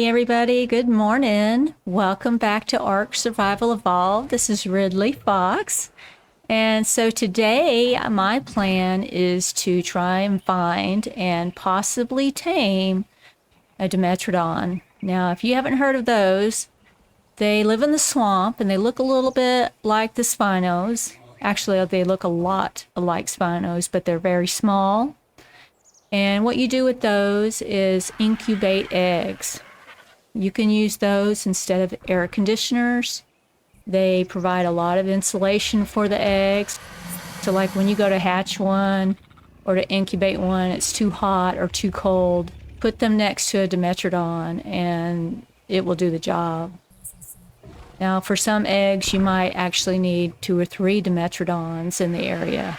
everybody. Good morning. Welcome back to ARK Survival Evolved. This is RidleyFox. And so today, my plan is to try and find and possibly tame a Dimetrodon. Now, if you haven't heard of those, they live in the swamp and they look a little bit like the Spinos. Actually, they look a lot like Spinos, but they're very small. And what you do with those is incubate eggs. You can use those instead of air conditioners. They provide a lot of insulation for the eggs. So like when you go to hatch one or to incubate one, it's too hot or too cold, put them next to a Dimetrodon and it will do the job. Now for some eggs, you might actually need 2 or 3 Dimetrodons in the area.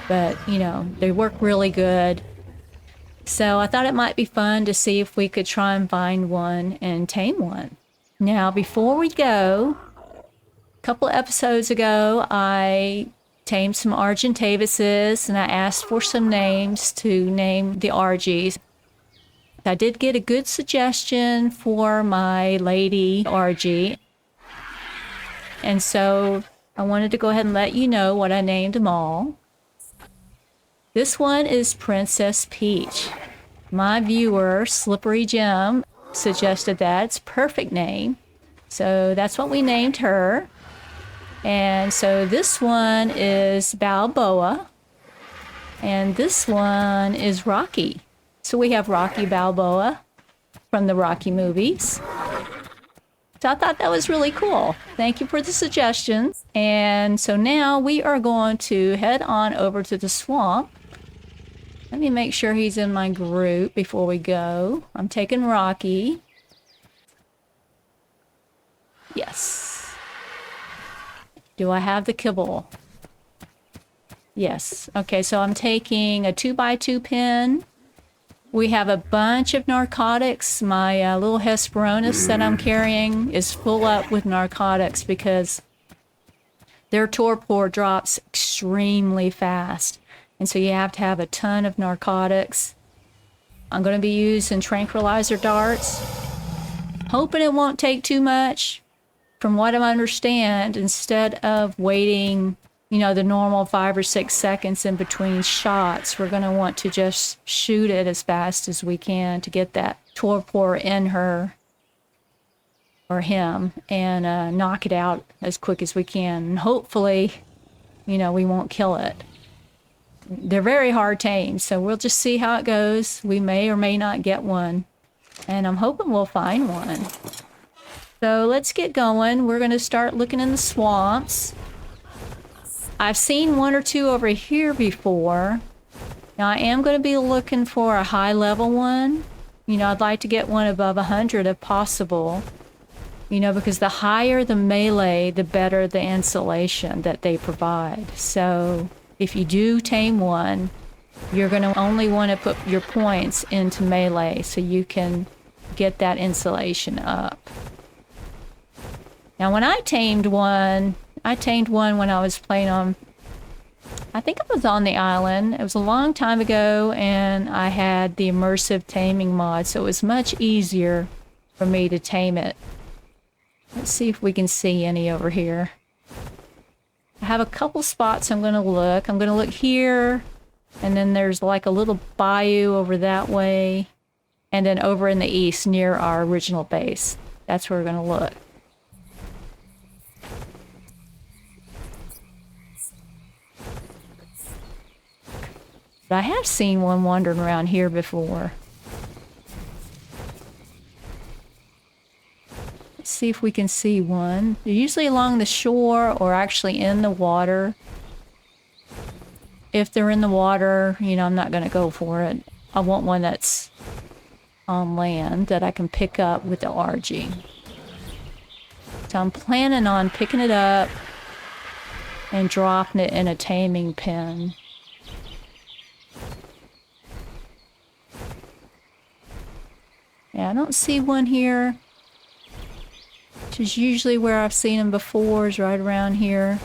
But, you know, they work really good. So I thought it might be fun to see if we could try and find one and tame one. Now, before we go, a couple of episodes ago, I tamed some Argentavises and I asked for some names to name the Argies. I did get a good suggestion for my lady Argie. And so I wanted to go ahead and let you know what I named them all. This one is Princess Peach. My viewer, Slippery Jim, suggested that. It's a perfect name. So that's what we named her. And so this one is Balboa. And this one is Rocky. So we have Rocky Balboa from the Rocky movies. So I thought that was really cool. Thank you for the suggestion. And so now we are going to head on over to the swamp. Let me make sure he's in my group before we go. I'm taking Rocky. Yes. Do I have the kibble? Yes. Okay, so I'm taking a 2x2 pen. We have a bunch of narcotics. My little Hesperornis that I'm carrying is full up with narcotics because their torpor drops extremely fast. And so you have to have a ton of narcotics. I'm going to be using tranquilizer darts. Hoping it won't take too much. From what I understand, instead of waiting, you know, the normal 5 or 6 seconds in between shots, we're going to want to just shoot it as fast as we can to get that torpor in her or him and knock it out as quick as we can. And hopefully, you know, we won't kill it. They're very hard tamed, so we'll just see how it goes. We may or may not get one, and I'm hoping we'll find one. So let's get going. We're going to start looking in the swamps. I've seen 1 or 2 over here before. Now I am going to be looking for a high level one. You know, I'd like to get one above 100 if possible. You know, because the higher the melee, the better the insulation that they provide. So if you do tame one, you're going to only want to put your points into melee so you can get that insulation up. Now, when I tamed one when I was playing on, I think it was on the island. It was a long time ago, and I had the immersive taming mod, so it was much easier for me to tame it. Let's see if we can see any over here. I have a couple spots I'm going to look. I'm going to look here, and then there's like a little bayou over that way, and then over in the east near our original base. That's where we're going to look. But I have seen one wandering around here before. Let's see if we can see one. They're usually along the shore or actually in the water. If they're in the water, you know, I'm not going to go for it. I want one that's on land that I can pick up with the Argie. So I'm planning on picking it up and dropping it in a taming pen. Yeah, I don't see one here. Which is usually where I've seen them before, is right around here.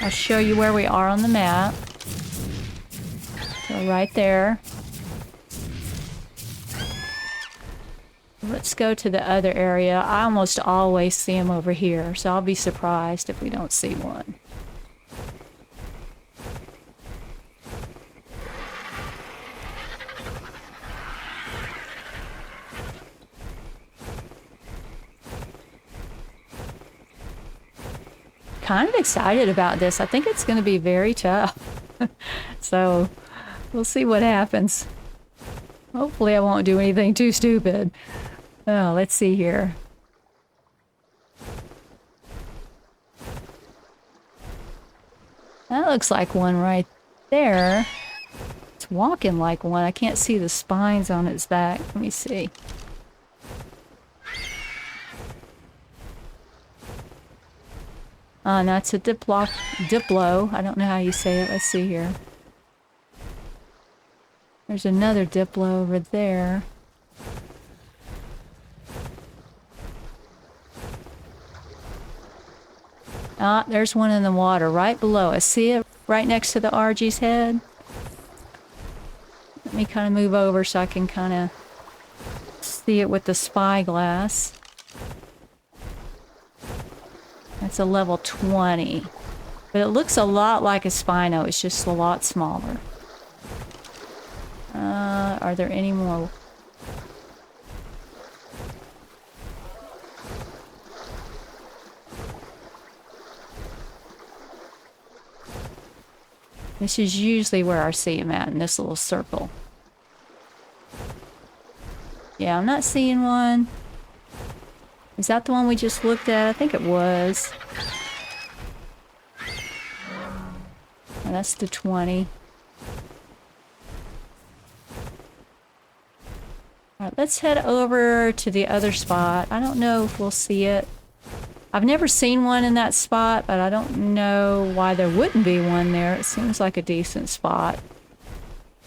I'll show you where we are on the map. So right there. Let's go to the other area. I almost always see them over here, so I'll be surprised if we don't see one. Kind of excited about this. I think it's going to be very tough. So we'll see what happens. Hopefully I won't do anything too stupid. Oh, let's see here. That looks like one right there. It's walking like one. I can't see the spines on its back. Let me see. No, it's a diplo. I don't know how you say it. Let's see here. There's another diplo over there. Ah, there's one in the water right below us. See it right next to the Argie's head? Let me kind of move over so I can kind of see it with the spyglass. That's a level 20. But it looks a lot like a Spino. It's just a lot smaller. Are there any more? This is usually where I see them at, in this little circle. Yeah, I'm not seeing one. Is that the one we just looked at? I think it was. And that's the 20. Alright, let's head over to the other spot. I don't know if we'll see it. I've never seen one in that spot, but I don't know why there wouldn't be one there. It seems like a decent spot.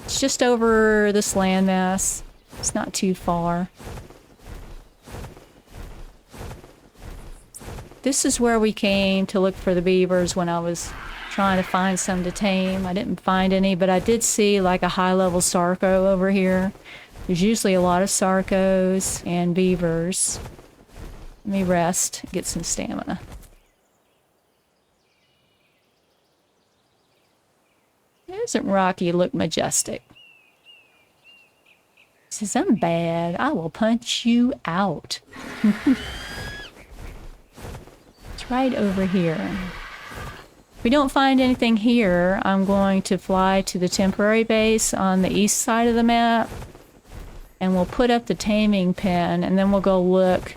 It's just over this landmass. It's not too far. This is where we came to look for the beavers when I was trying to find some to tame. I didn't find any, but I did see like a high-level Sarco over here. There's usually a lot of Sarcos and beavers. Let me rest, get some stamina. Doesn't Rocky look majestic? He says, I'm bad. I will punch you out. It's right over here. If we don't find anything here, I'm going to fly to the temporary base on the east side of the map. And we'll put up the taming pen, and then we'll go look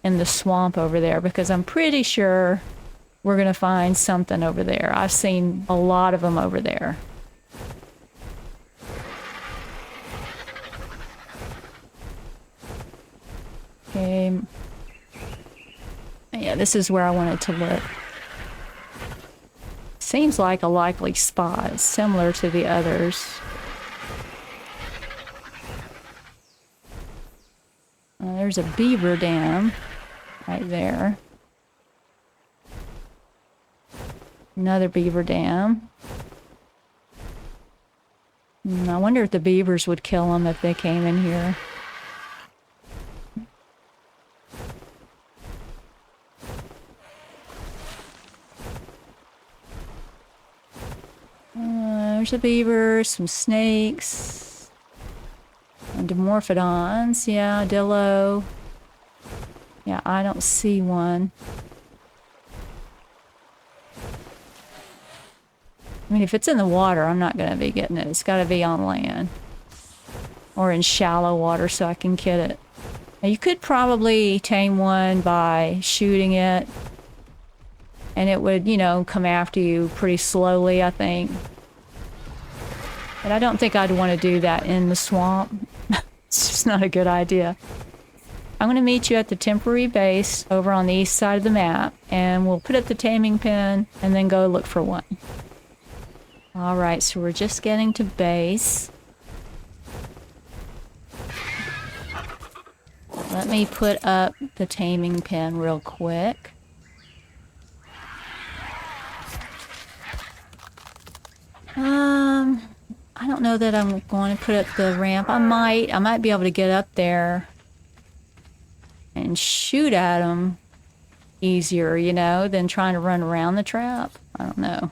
in the swamp over there, because I'm pretty sure we're going to find something over there. I've seen a lot of them over there. Okay. Yeah, this is where I wanted to look. Seems like a likely spot, similar to the others. There's a beaver dam right there. Another beaver dam. I wonder if the beavers would kill them if they came in here. There's a beaver, some snakes. And Dimetrodons, yeah, Dillo. Yeah, I don't see one. I mean, if it's in the water, I'm not going to be getting it. It's got to be on land. Or in shallow water so I can get it. Now, you could probably tame one by shooting it. And it would, you know, come after you pretty slowly, I think. But I don't think I'd want to do that in the swamp. It's just not a good idea. I'm going to meet you at the temporary base over on the east side of the map, and we'll put up the taming pen and then go look for one. Alright, so we're just getting to base. Let me put up the taming pen real quick. I don't know that I'm going to put up the ramp. I might be able to get up there and shoot at them easier, you know, than trying to run around the trap. I don't know.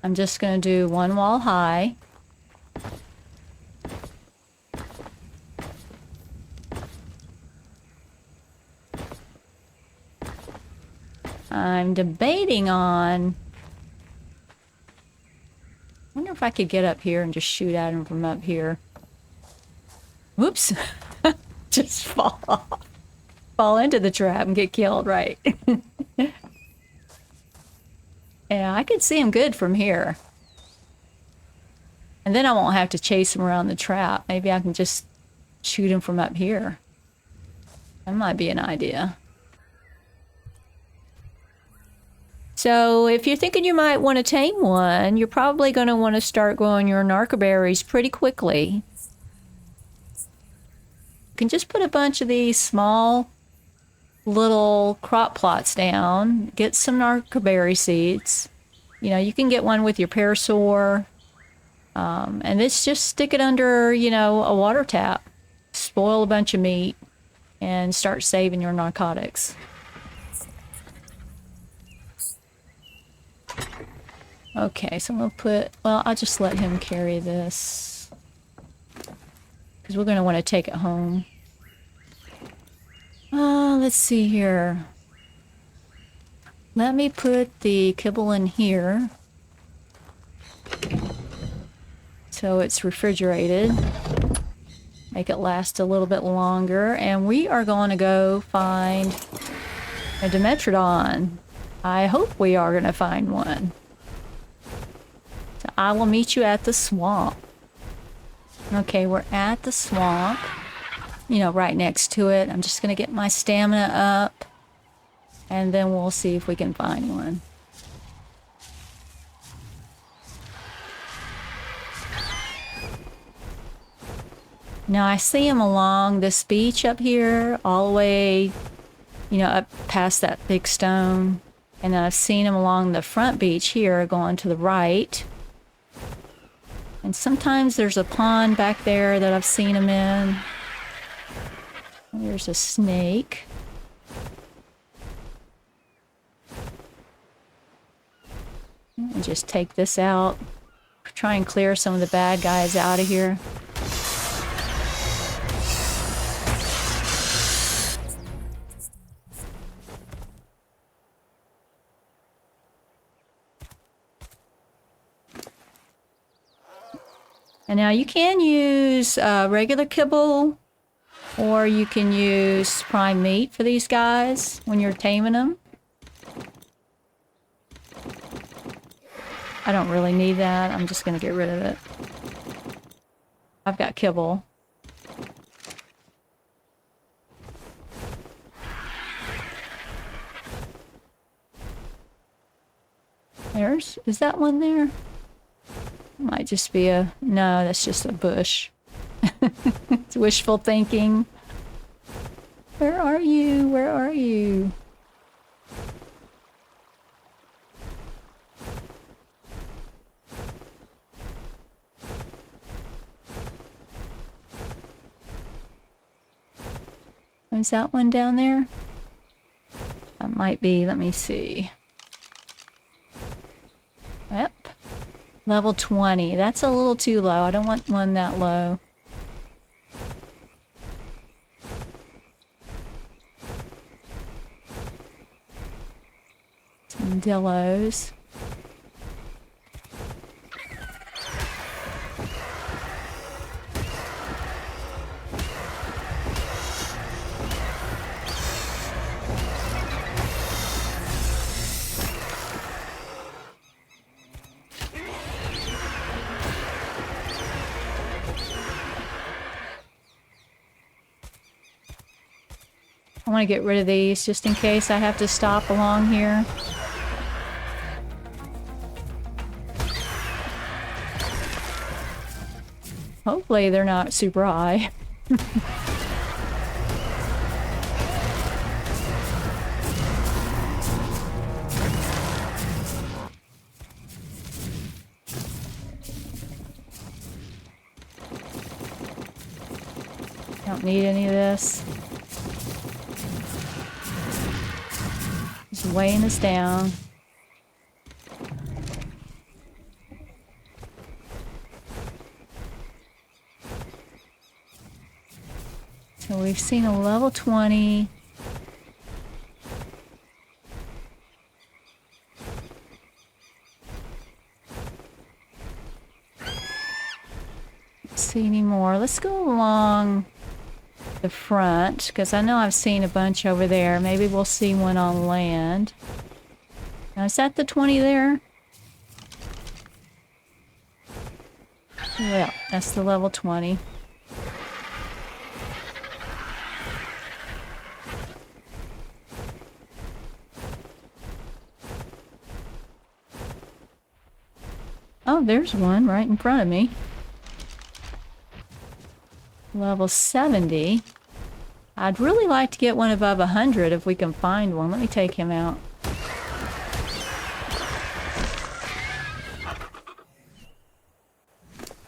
I'm just going to do one wall high. I'm debating on... I wonder if I could get up here and just shoot at him from up here. Whoops. Just fall off. Fall into the trap and get killed, right? Yeah, I could see him good from here. And then I won't have to chase him around the trap. Maybe I can just shoot him from up here. That might be an idea. So if you're thinking you might want to tame one, you're probably going to want to start growing your narcoberries pretty quickly. You can just put a bunch of these small little crop plots down, get some narcoberry seeds. You know, you can get one with your parasaur. And it's just stick it under, you know, a water tap. Spoil a bunch of meat and start saving your narcotics. Okay, so I'm going to put... Well, I'll just let him carry this. Because we're going to want to take it home. Let's see here. Let me put the kibble in here. So it's refrigerated. Make it last a little bit longer. And we are going to go find a Dimetrodon. I hope we are going to find one. So I will meet you at the swamp. Okay, we're at the swamp. You know, right next to it. I'm just going to get my stamina up. And then we'll see if we can find one. Now I see them along this beach up here, all the way, you know, up past that big stone. And then I've seen them along the front beach here, going to the right. And sometimes there's a pond back there that I've seen them in. There's a snake. And just take this out. Try and clear some of the bad guys out of here. And now you can use regular kibble, or you can use prime meat for these guys when you're taming them. I don't really need that. I'm just going to get rid of it. I've got kibble. Is that one there? Might just be a... No, that's just a bush. It's wishful thinking. Where are you? Where are you? Is that one down there? That might be. Let me see. Yep. Level 20. That's a little too low. I don't want one that low. Some dillos. I want to get rid of these just in case I have to stop along here. Hopefully they're not super high. don't need any of this. Just weighing us down. So we've seen a level 20. See any more. Let's go along the front because I know I've seen a bunch over there. Maybe we'll see one on land. Now, is that the 20 there? Well, that's the level 20. Oh, there's one right in front of me. Level 70. I'd really like to get one above 100 if we can find one. Let me take him out.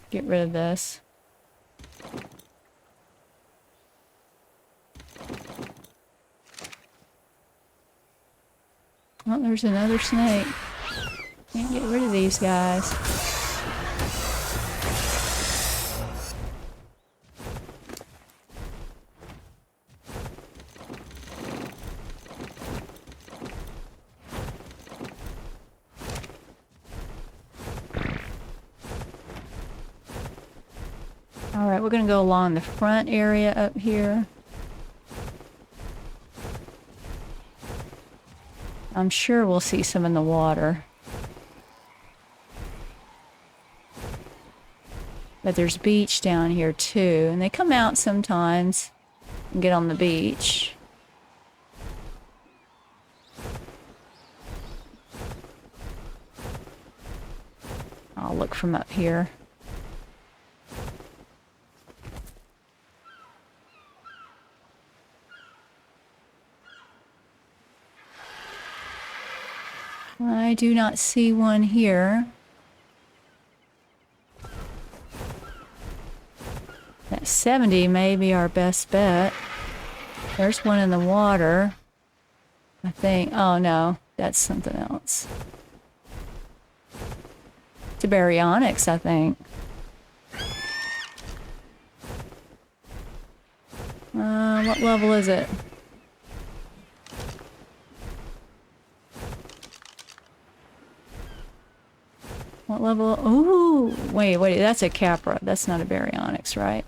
Get rid of this. Oh, there's another snake. Can't get rid of these guys. Alright, we're going to go along the front area up here. I'm sure we'll see some in the water. But there's beach down here too, and they come out sometimes and get on the beach. I'll look from up here. I do not see one here. That 70 may be our best bet. There's one in the water. I think. Oh no, that's something else. It's a baryonyx, I think. What level is it? What level? Ooh, wait, that's a capra. That's not a baryonyx, right?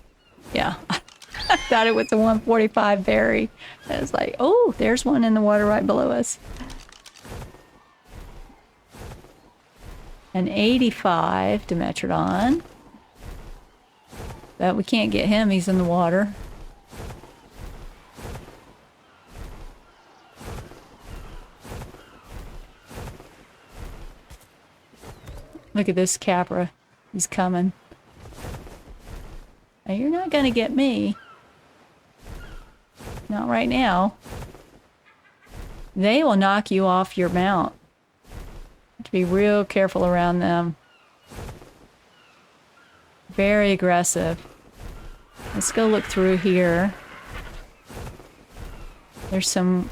Yeah. I thought it was a 145 berry. I was like, oh, there's one in the water right below us. An 85 Dimetrodon. But we can't get him, he's in the water. Look at this capra. He's coming. Now, you're not gonna get me. Not right now. They will knock you off your mount. Have to be real careful around them. Very aggressive. Let's go look through here. There's some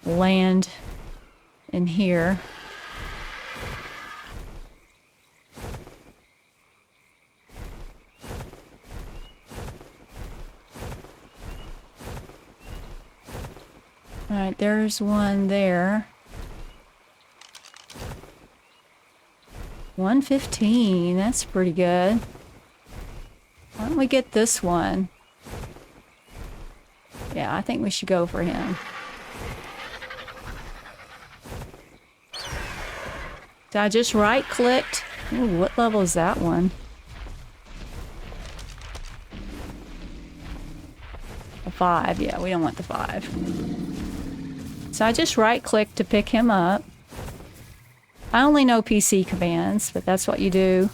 land in here. Alright, there's one there. 115, that's pretty good. Why don't we get this one? Yeah, I think we should go for him. So I just right-clicked. Ooh, what level is that one? A 5, yeah, we don't want the 5. So I just right-click to pick him up. I only know PC commands, but that's what you do.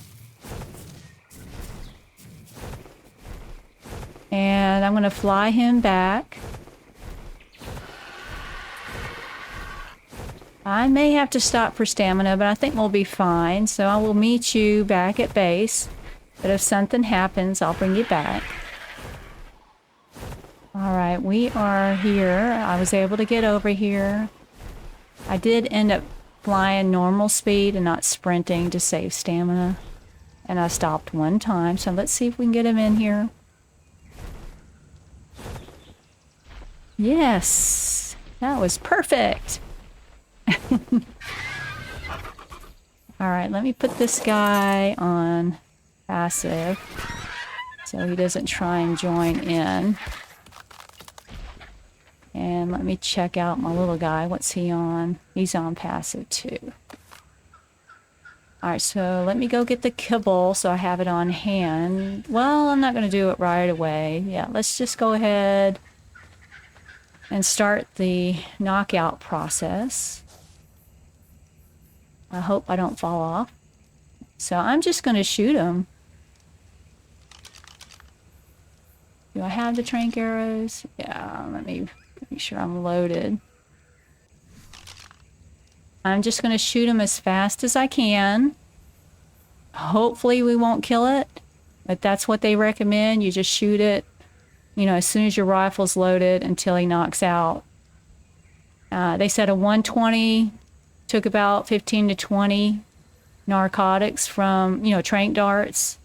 And I'm going to fly him back. I may have to stop for stamina, but I think we'll be fine. So I will meet you back at base. But if something happens, I'll bring you back. All right, we are here. I was able to get over here. I did end up flying normal speed and not sprinting to save stamina. And I stopped one time, so let's see if we can get him in here. Yes, that was perfect. All right, let me put this guy on passive so he doesn't try and join in. And let me check out my little guy. What's he on? He's on passive too. All right, so let me go get the kibble so I have it on hand. Well, I'm not going to do it right away. Yeah, let's just go ahead and start the knockout process. I hope I don't fall off. So I'm just going to shoot him. Do I have the trank arrows? Yeah, let me make sure I'm loaded. I'm just going to shoot him as fast as I can. Hopefully we won't kill it, but that's what they recommend. You just shoot it, you know, as soon as your rifle's loaded until he knocks out. They said a 120 took about 15 to 20 narcotics from, you know, trank darts.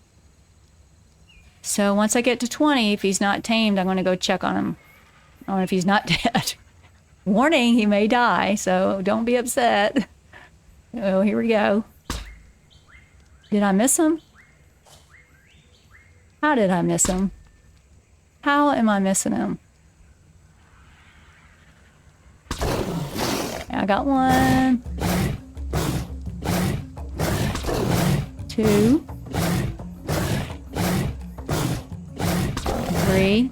So once I get to 20, if he's not tamed, I'm going to go check on him. Or if he's not dead. Warning, he may die, so don't be upset. Oh, here we go. Did I miss him? How did I miss him? How am I missing him? I got 1, 2, 3,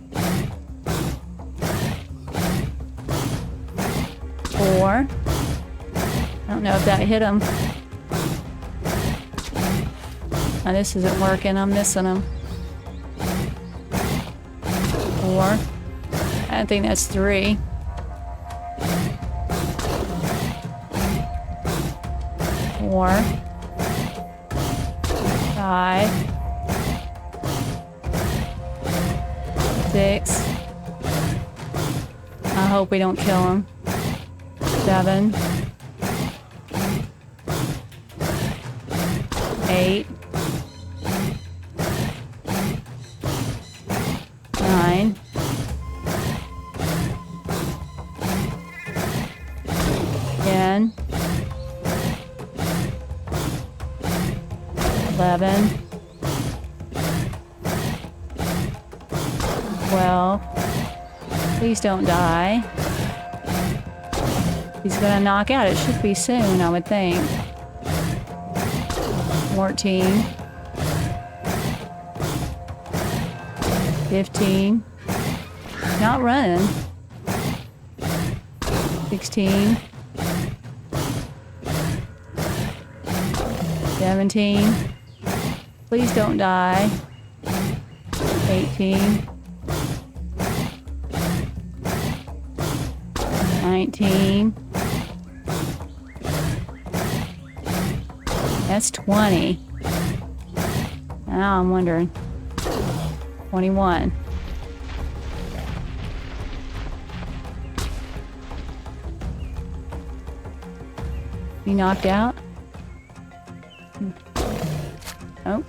4. I don't know if that hit him. Oh, this isn't working. I'm missing him. 4. I think that's 3. 4. 5. 6. I hope we don't kill him. 7. 8. 9. 10. 11. 12. Please don't die. He's gonna knock out. It should be soon, I would think. 14. 15. Not running. 16. 17. Please don't die. 18. 19. That's 20. Now I'm wondering. 21. You knocked out? Oh.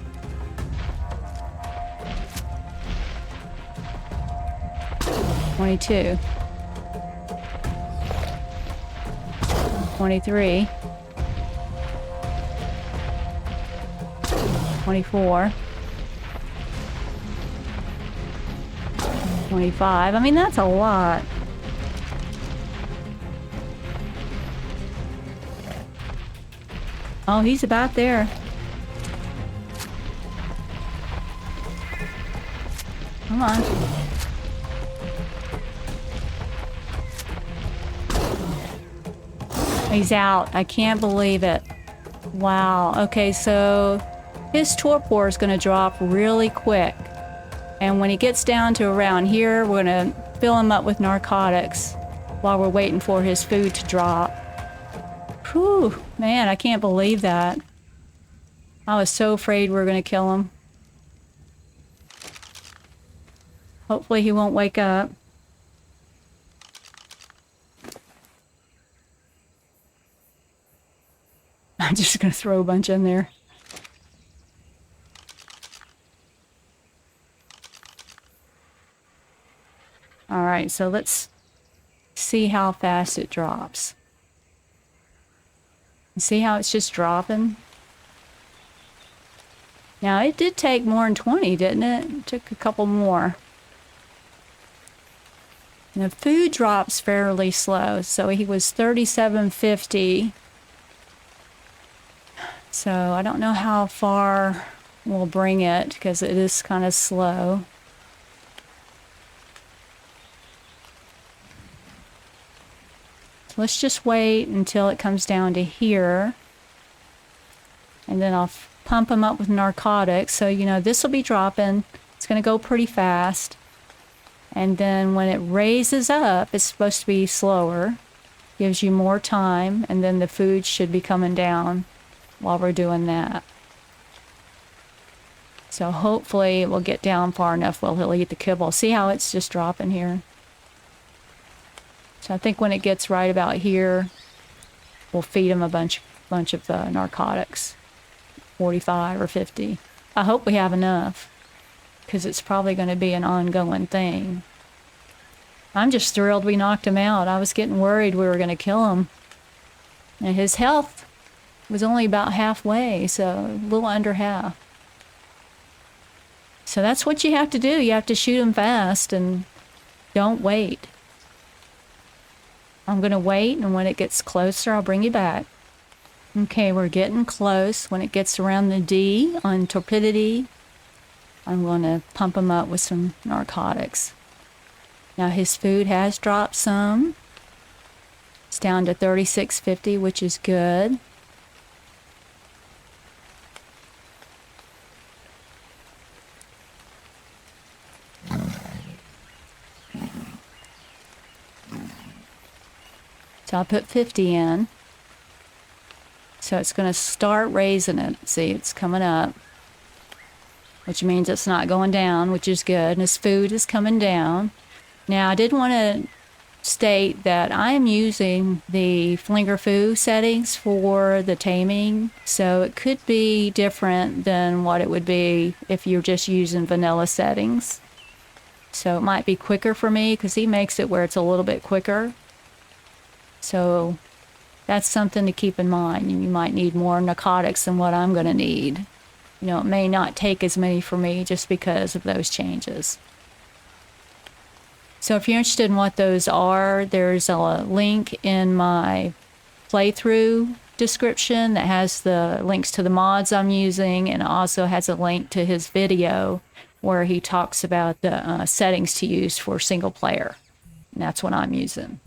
$22. 23. 24. 25. I mean, that's a lot. Oh, he's about there. Come on. He's out. I can't believe it. Wow. Okay, so his torpor is going to drop really quick. And when he gets down to around here, we're going to fill him up with narcotics while we're waiting for his food to drop. Whew, man, I can't believe that. I was so afraid we were going to kill him. Hopefully he won't wake up. I'm just going to throw a bunch in there. All right, so let's see how fast it drops. See how it's just dropping? Now, it did take more than 20, didn't it? It took a couple more. And the food drops fairly slow, so he was 37.50. So I don't know how far we'll bring it because it is kind of slow. Let's just wait until it comes down to here. And then I'll pump him up with narcotics. So, you know, this will be dropping. It's going to go pretty fast. And then when it raises up, it's supposed to be slower. Gives you more time. And then the food should be coming down while we're doing that. So hopefully it will get down far enough where he'll eat the kibble. See how it's just dropping here? So I think when it gets right about here, we'll feed him a bunch of narcotics, 45 or 50. I hope we have enough, because it's probably going to be an ongoing thing. I'm just thrilled we knocked him out. I was getting worried we were going to kill him. And his health was only about halfway, so a little under half. So that's what you have to do. You have to shoot him fast and don't wait. I'm going to wait, and when it gets closer, I'll bring you back. Okay, we're getting close. When it gets around the D on torpidity, I'm going to pump him up with some narcotics. Now his food has dropped some. It's down to 36.50, which is good. So I'll put 50 in. So it's going to start raising it. See, it's coming up, which means it's not going down, which is good. And his food is coming down. Now, I did want to state that I am using the Flinger Foo settings for the taming. So it could be different than what it would be if you're just using vanilla settings. So it might be quicker for me because he makes it where it's a little bit quicker. So that's something to keep in mind. You might need more narcotics than what I'm going to need. You know, it may not take as many for me just because of those changes. So if you're interested in what those are, there's a link in my playthrough description that has the links to the mods I'm using, and also has a link to his video where he talks about the settings to use for single player. And that's what I'm using.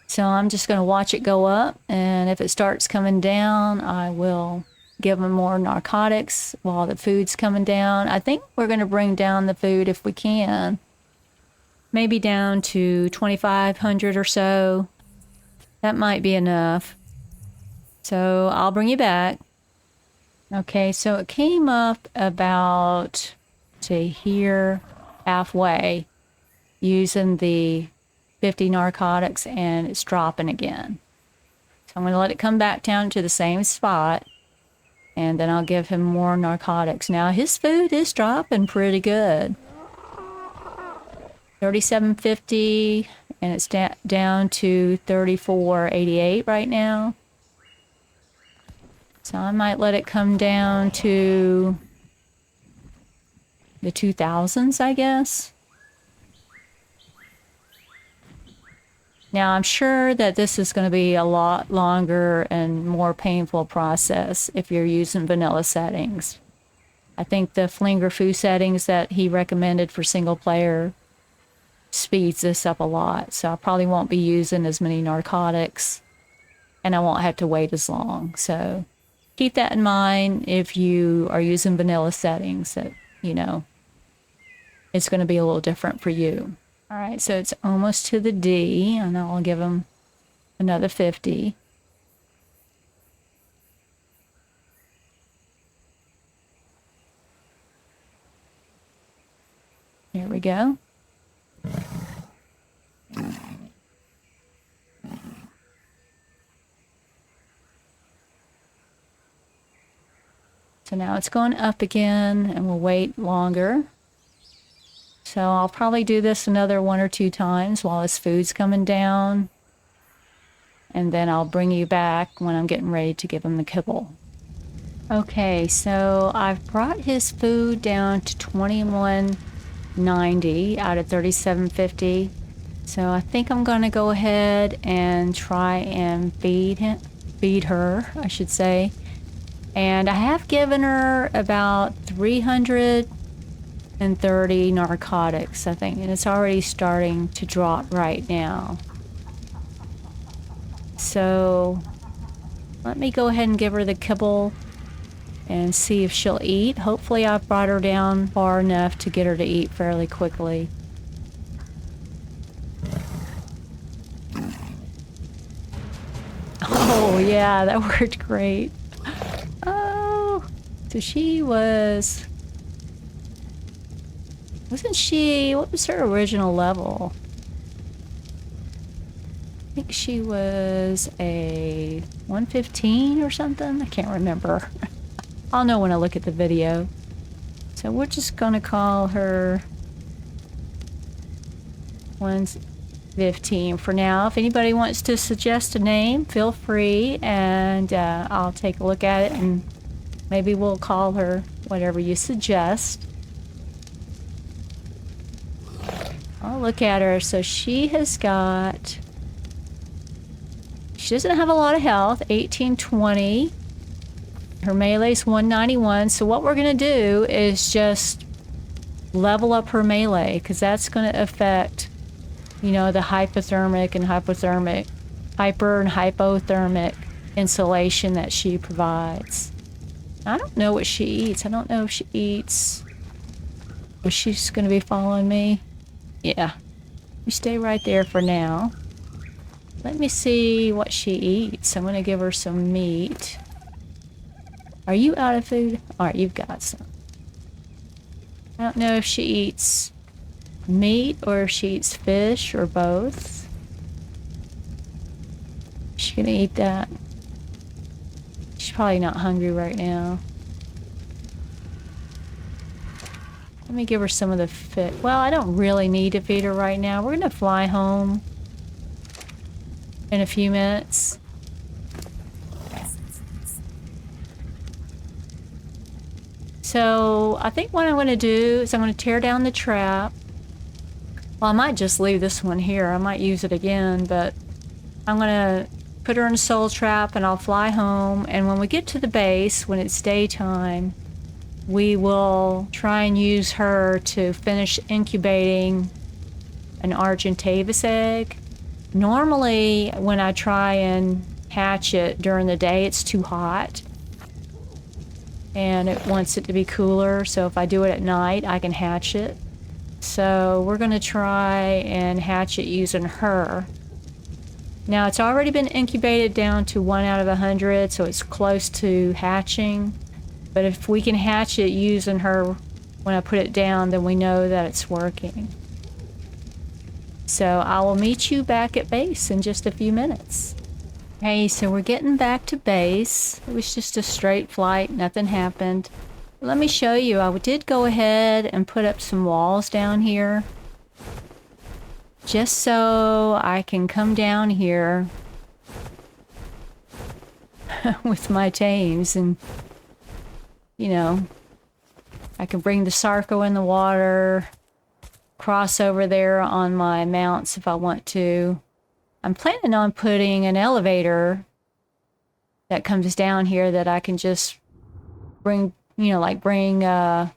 So I'm just going to watch it go up, and if it starts coming down, I will give him more narcotics while the food's coming down. I think we're going to bring down the food if we can. Maybe down to 2,500 or so. That might be enough. So I'll bring you back. Okay, so it came up about, say, here, halfway, using the 50 narcotics, and it's dropping again. So I'm going to let it come back down to the same spot, and then I'll give him more narcotics. Now his food is dropping pretty good. 37.50, and it's down to 34.88 right now. So I might let it come down to the 2000s, I guess. Now, I'm sure that this is going to be a lot longer and more painful process if you're using vanilla settings. I think the Flinger Foo settings that he recommended for single player speeds this up a lot. So I probably won't be using as many narcotics, and I won't have to wait as long. So keep that in mind if you are using vanilla settings, that, you know, it's going to be a little different for you. All right, so it's almost to the D, and I'll give him another 50. Here we go. So now it's going up again, and we'll wait longer. So I'll probably do this another 1 or 2 times while his food's coming down. And then I'll bring you back when I'm getting ready to give him the kibble. Okay, so I've brought his food down to 21.90 out of 37.50. So I think I'm gonna go ahead and try and feed her, I should say. And I have given her about 330 narcotics, I think, and it's already starting to drop right now. So let me go ahead and give her the kibble and see if she'll eat. Hopefully I've brought her down far enough to get her to eat fairly quickly. Oh yeah, that worked great. Oh, so wasn't she, what was her original level? I think she was a 115 or something. I can't remember. I'll know when I look at the video. So we're just gonna call her 115 for now. If anybody wants to suggest a name, feel free, and I'll take a look at it, and maybe we'll call her whatever you suggest. I'll look at her. So she doesn't have a lot of health, 1820. Her melee's 191. So what we're gonna do is just level up her melee, because that's gonna affect, you know, the hypothermic and hypothermic insulation that she provides. I don't know what she eats. I don't know if she eats. Is she just gonna be following me? Yeah. You stay right there for now. Let me see what she eats. I'm gonna give her some meat. Are you out of food? Alright, you've got some. I don't know if she eats meat or if she eats fish or both. Is she gonna eat that? She's probably not hungry right now. Let me give her some of the fish. Well, I don't really need to feed her right now. We're gonna fly home in a few minutes. So I think what I'm going to do is I'm going to tear down the trap. Well, I might just leave this one here. I might use it again, but I'm going to put her in a soul trap and I'll fly home. And when we get to the base, when it's daytime, we will try and use her to finish incubating an Argentavis egg. Normally, when I try and hatch it during the day, it's too hot. And it wants it to be cooler, so if I do it at night, I can hatch it. So we're gonna try and hatch it using her. Now it's already been incubated down to 1 out of 100, so it's close to hatching. But if we can hatch it using her when I put it down, then we know that it's working. So I will meet you back at base in just a few minutes. Okay, so we're getting back to base. It was just a straight flight, nothing happened. Let me show you. I did go ahead and put up some walls down here, just so I can come down here with my tames, and, you know, I can bring the Sarco in the water, cross over there on my mounts if I want to. I'm planning on putting an elevator that comes down here that I can just bring, you know, like bring my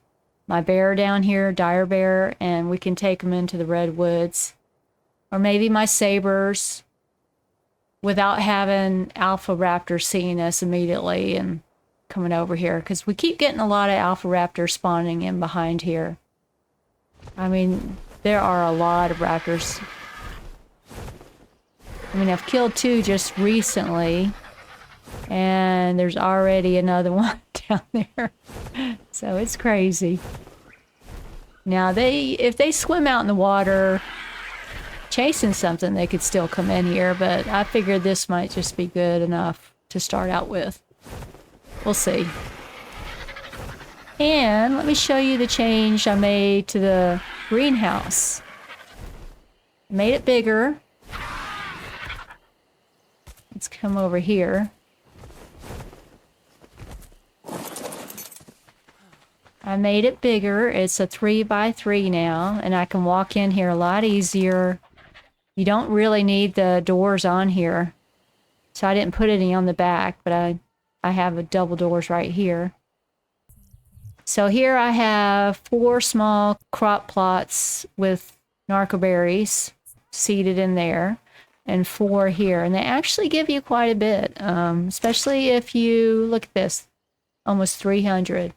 bear down here, dire bear, and we can take them into the redwoods. Or maybe my sabers, without having alpha raptors seeing us immediately and coming over here, because we keep getting a lot of alpha raptors spawning in behind here. I mean, there are a lot of raptors. I mean, I've killed 2 just recently, and there's already another one down there. So it's crazy. Now, if they swim out in the water chasing something, they could still come in here, but I figured this might just be good enough to start out with. We'll see. And let me show you the change I made to the greenhouse. Made it bigger. Let's come over here. I made it bigger. It's a 3x3 now, and I can walk in here a lot easier. You don't really need the doors on here. So I didn't put any on the back, but I have a double doors right here. So here I have 4 small crop plots with narcoberries seeded in there, and 4 here. And they actually give you quite a bit, especially if you, look at this, almost 300.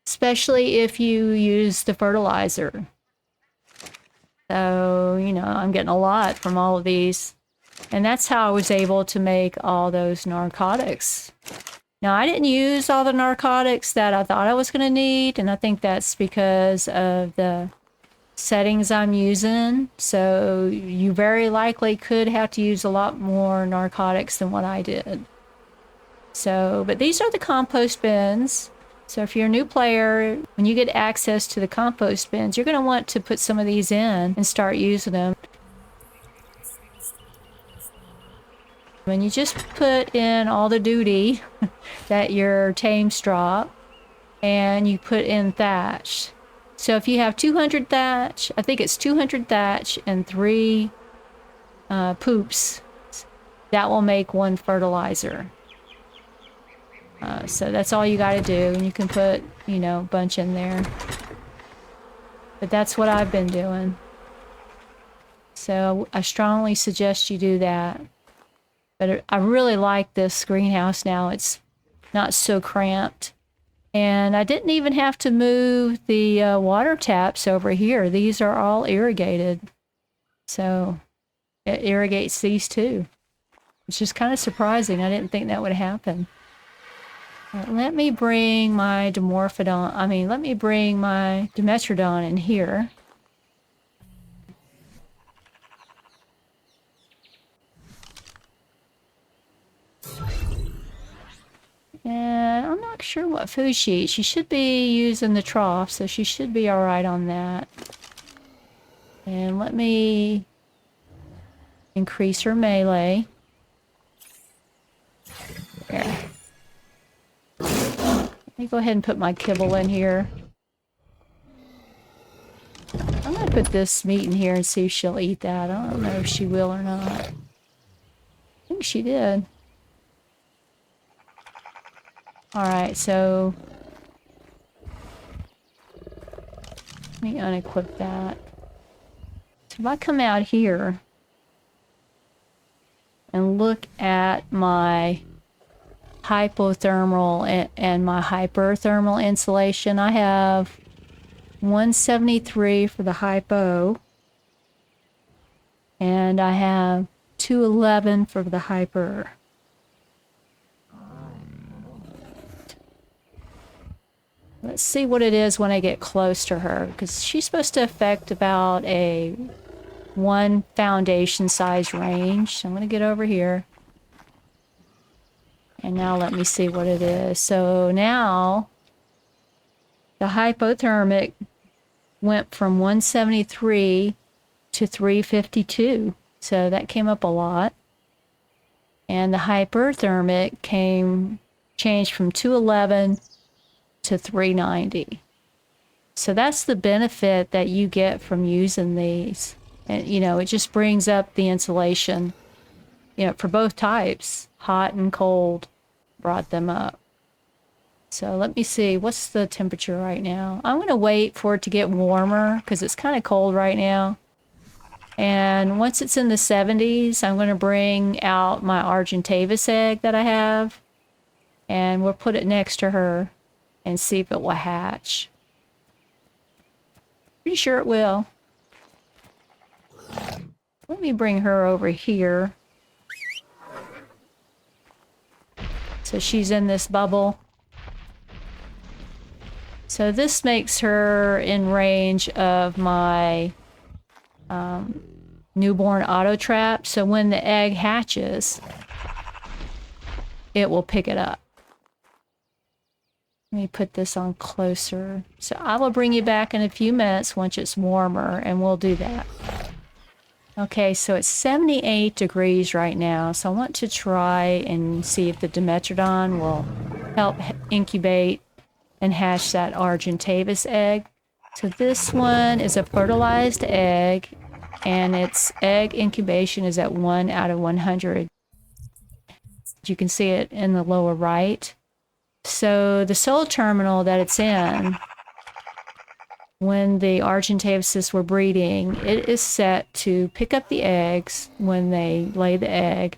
Especially if you use the fertilizer. So, you know, I'm getting a lot from all of these. And that's how I was able to make all those narcotics. Now, I didn't use all the narcotics that I thought I was going to need, and I think that's because of the settings I'm using. So you very likely could have to use a lot more narcotics than what I did. So, but these are the compost bins. So if you're a new player, when you get access to the compost bins, you're going to want to put some of these in and start using them. When you just put in all the duty that your tames drop, and you put in thatch. So if you have 200 thatch, I think it's 200 thatch and 3 poops, that will make 1 fertilizer. So that's all you got to do, and you can put, you know, a bunch in there. But that's what I've been doing. So I strongly suggest you do that. But I really like this greenhouse now. It's not so cramped. And I didn't even have to move the water taps over here. These are all irrigated. So it irrigates these too. It's just kind of surprising. I didn't think that would happen. Let me bring my let me bring my Dimetrodon in here. And I'm not sure what food she eats. She should be using the trough, so she should be alright on that. And let me increase her melee. There. Let me go ahead and put my kibble in here. I'm going to put this meat in here and see if she'll eat that. I don't know if she will or not. I think she did. Alright, so let me unequip that. So if I come out here and look at my hypothermal and my hyperthermal insulation, I have 173 for the hypo, and I have 211 for the hyper. Let's see what it is when I get close to her, because she's supposed to affect about a 1 foundation size range. So I'm going to get over here. And now let me see what it is. So now the hypothermic went from 173 to 352. So that came up a lot. And the hyperthermic changed from 211 to 390. So that's the benefit that you get from using these. And you know, it just brings up the insulation, you know, for both types, hot and cold, brought them up. So let me see, what's the temperature right now? I'm going to wait for it to get warmer because it's kind of cold right now. And once it's in the 70s, I'm going to bring out my Argentavis egg that I have, and we'll put it next to her and see if it will hatch. Pretty sure it will. Let me bring her over here. So she's in this bubble. So this makes her in range of my newborn auto trap. So when the egg hatches, it will pick it up. Let me put this on closer. So I will bring you back in a few minutes once it's warmer, and we'll do that. Okay, so it's 78 degrees right now, so I want to try and see if the Dimetrodon will help incubate and hatch that Argentavis egg. So this one is a fertilized egg, and its egg incubation is at 1 out of 100. You can see it in the lower right. So the soil terminal that it's in, when the Argentavises were breeding, it is set to pick up the eggs when they lay the egg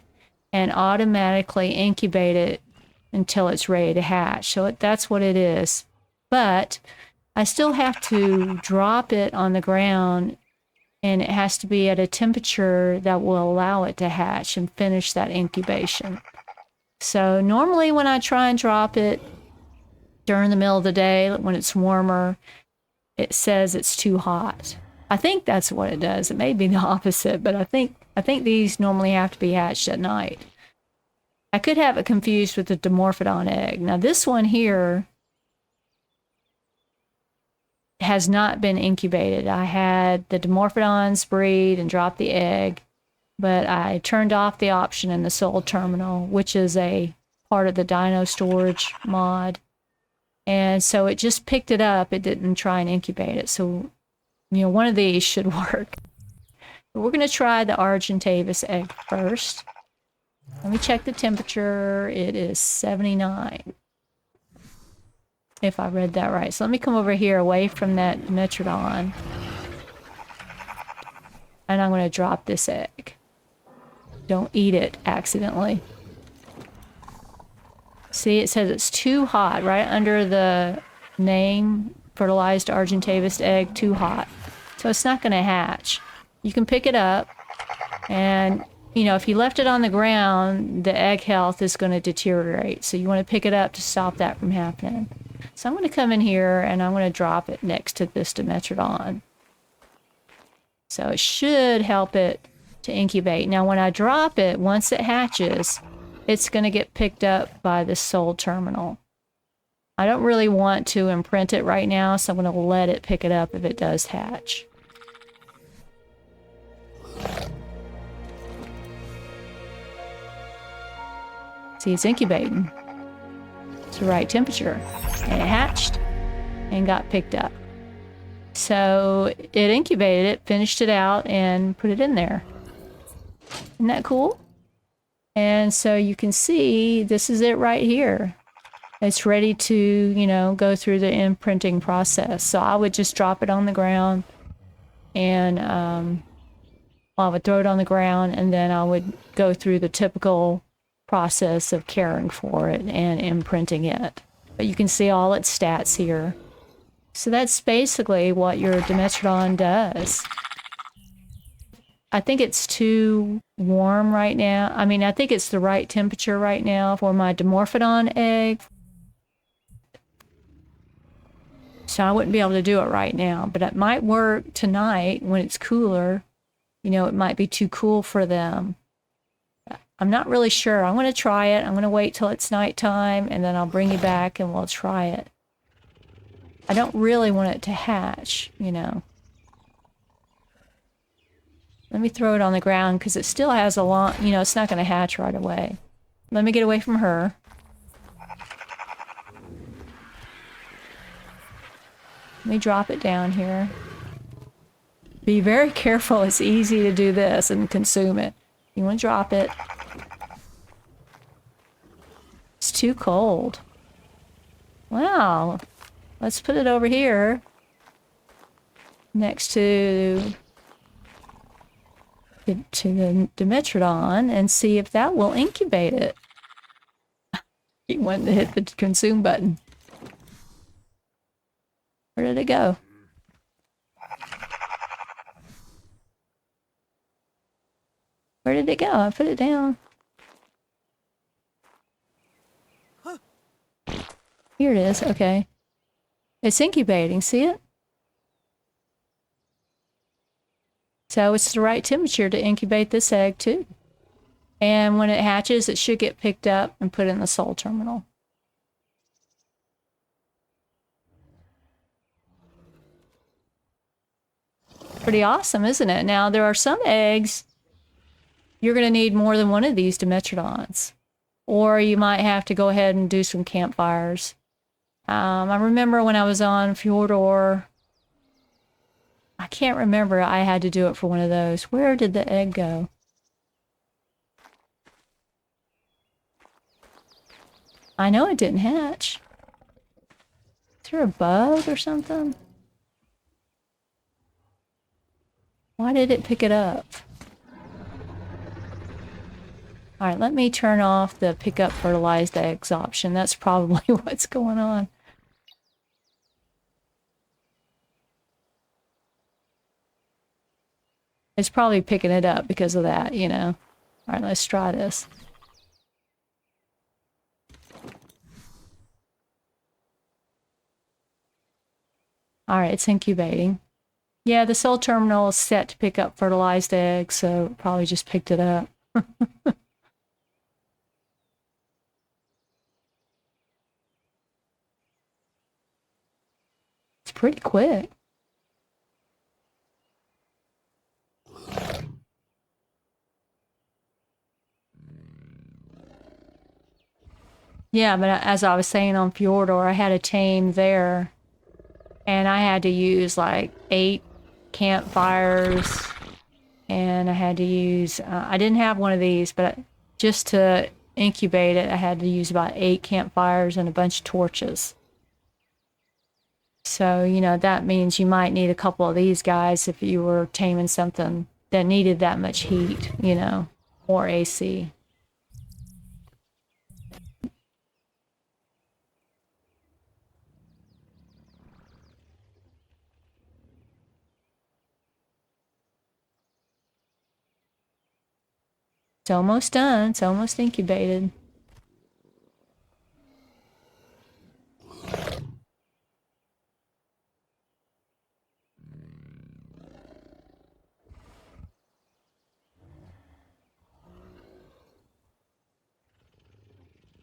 and automatically incubate it until it's ready to hatch. So that's what it is. But I still have to drop it on the ground, and it has to be at a temperature that will allow it to hatch and finish that incubation. So normally when I try and drop it during the middle of the day, when it's warmer, it says it's too hot. I think that's what it does. It may be the opposite, but I think these normally have to be hatched at night. I could have it confused with the Dimetrodon egg. Now this one here has not been incubated. I had the Dimetrodons breed and drop the egg, but I turned off the option in the soil terminal, which is a part of the dino storage mod. And so it just picked it up. It didn't try and incubate it. So, you know, one of these should work. But we're going to try the Argentavis egg first. Let me check the temperature. It is 79. If I read that right. So let me come over here away from that Dimetrodon. And I'm going to drop this egg. Don't eat it accidentally. See, it says it's too hot, right under the name, fertilized Argentavis egg, too hot. So it's not going to hatch. You can pick it up, and, you know, if you left it on the ground, the egg health is going to deteriorate. So you want to pick it up to stop that from happening. So I'm going to come in here, and I'm going to drop it next to this Dimetrodon. So it should help it to incubate. Now, when I drop it, once it hatches, it's going to get picked up by the soil terminal. I don't really want to imprint it right now, so I'm going to let it pick it up if it does hatch. See, it's incubating. It's the right temperature. And it hatched and got picked up. So it incubated it, finished it out, and put it in there. Isn't that cool? And so you can see this is it right here. It's ready to, you know, go through the imprinting process. So I would just drop it on the ground, and I would throw it on the ground, and then I would go through the typical process of caring for it and imprinting it. But you can see all its stats here. So that's basically what your Dimetrodon does. I think it's too warm right now. I mean, I think it's the right temperature right now for my Dimetrodon egg. So I wouldn't be able to do it right now, but it might work tonight when it's cooler. You know, it might be too cool for them. I'm not really sure. I'm going to try it. I'm going to wait till it's nighttime, and then I'll bring you back and we'll try it. I don't really want it to hatch, you know. Let me throw it on the ground because it still has a long, you know, it's not going to hatch right away. Let me get away from her. Let me drop it down here. Be very careful. It's easy to do this and consume it. You want to drop it. It's too cold. Wow. Let's put it over here next to the Dimetrodon and see if that will incubate it. You want to hit the consume button. Where did it go? Where did it go? I put it down. Here it is. Okay. It's incubating. See it? So it's the right temperature to incubate this egg too. And when it hatches, it should get picked up and put in the soil terminal. Pretty awesome, isn't it? Now, there are some eggs you're going to need more than one of these Dimetrodons. Or you might have to go ahead and do some campfires. I remember when I was on Fjordor, I can't remember, I had to do it for one of those. Where did the egg go? I know it didn't hatch. Is there a bug or something? Why did it pick it up? All right, let me turn off the pick up fertilized eggs option. That's probably what's going on. It's probably picking it up because of that, you know. All right, let's try this. All right, it's incubating. Yeah, the cell terminal is set to pick up fertilized eggs, so it probably just picked it up. It's pretty quick. Yeah, but as I was saying on Fjordor, I had a tame there, and I had to use like 8 campfires, and I had to use, I didn't have one of these, but just to incubate it, I had to use about 8 campfires and a bunch of torches. So, you know, that means you might need a couple of these guys if you were taming something that needed that much heat, you know, or AC. It's almost done. It's almost incubated.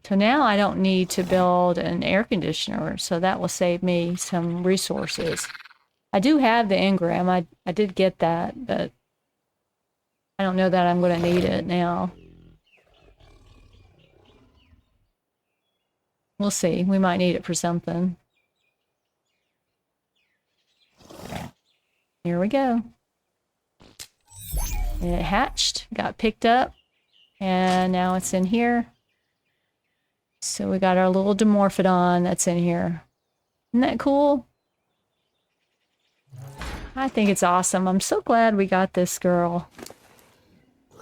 So now I don't need to build an air conditioner, so that will save me some resources. I do have the engram. I did get that, but I don't know that I'm going to need it now. We'll see. We might need it for something. Here we go. And it hatched, got picked up, and now it's in here. So we got our little Dimetrodon that's in here. Isn't that cool? I think it's awesome. I'm so glad we got this girl.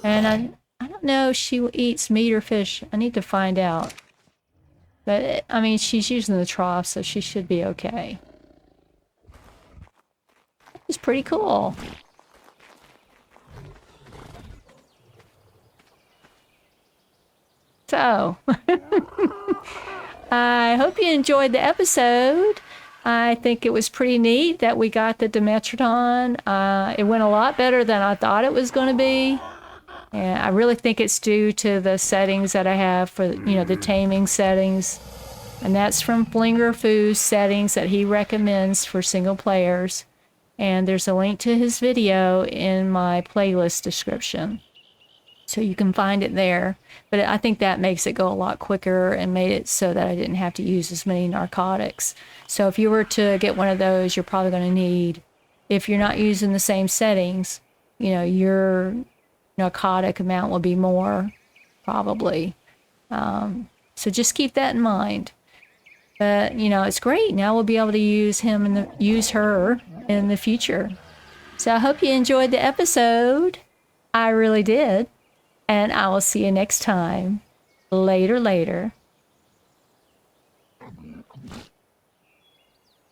And I don't know if she eats meat or fish. I need to find out. But, I mean, she's using the trough, so she should be okay. It's pretty cool. So, I hope you enjoyed the episode. I think it was pretty neat that we got the Dimetrodon. It went a lot better than I thought it was going to be. And I really think it's due to the settings that I have for, you know, the taming settings. And that's from Flinger Foo's settings that he recommends for single players. And there's a link to his video in my playlist description. So you can find it there. But I think that makes it go a lot quicker and made it so that I didn't have to use as many narcotics. So if you were to get one of those, you're probably going to need, if you're not using the same settings, you know, your narcotic amount will be more, probably. So just keep that in mind. But, you know, it's great. Now we'll be able to use him and use her in the future. So I hope you enjoyed the episode. I really did. And I will see you next time. Later.